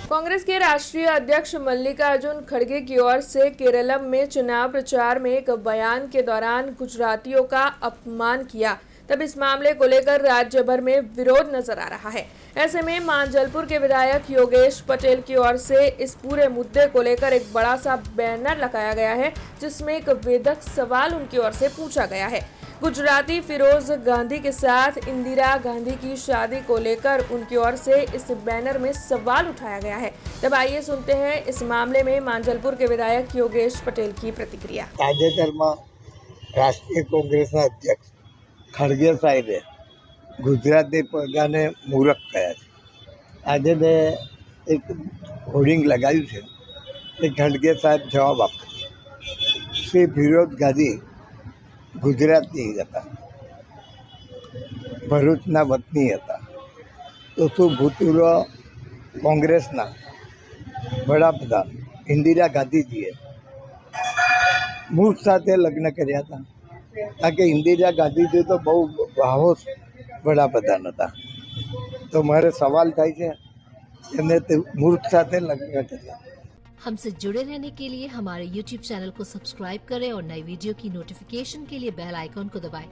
कांग्रेस के राष्ट्रीय अध्यक्ष मल्लिकार्जुन खड़गे की ओर से केरलम में चुनाव प्रचार में एक बयान के दौरान गुजरातियों का अपमान किया, तब इस मामले को लेकर राज्य भर में विरोध नजर आ रहा है। ऐसे में मांजलपुर के विधायक योगेश पटेल की ओर से इस पूरे मुद्दे को लेकर एक बड़ा सा बैनर लगाया गया है, जिसमें एक वेधक सवाल उनकी ओर से पूछा गया है। गुजराती फिरोज गांधी के साथ इंदिरा गांधी की शादी को लेकर उनकी ओर से इस बैनर में सवाल उठाया गया है। तब आइए सुनते हैं इस मामले में मांजलपुर के विधायक योगेश पटेल की प्रतिक्रिया। તાજેતરમાં રાષ્ટ્રીય કોંગ્રેસના અધ્યક્ષ ખડગે સાહેબે ગુજરાતી પ્રજાને મૂર્ખ કહ્યા છે। આજે મેં એક હોર્ડિંગ લગાવ્યું છે કે ખડગે સાહેબ જવાબ આપે। શ્રી ફિરોઝ ગાંધી ગુજરાતી હતા, ભરૂચના વતની હતા, તો શું ભૂતપૂર્વ કોંગ્રેસના વડાપ્રધાન ઇન્દિરા ગાંધીજીએ મૂર્ખ સાથે લગ્ન કર્યા હતા? કારણ કે ઇન્દિરા ગાંધીજી તો બહુ બાહોશ વડાપ્રધાન હતા। તો મારે સવાલ થાય છે એમને તે મૂર્ખ સાથે લગ્ન કર્યા। हमसे जुड़े रहने के लिए हमारे YouTube चैनल को सब्सक्राइब करें और नई वीडियो की नोटिफिकेशन के लिए बेल आइकॉन को दबाएं।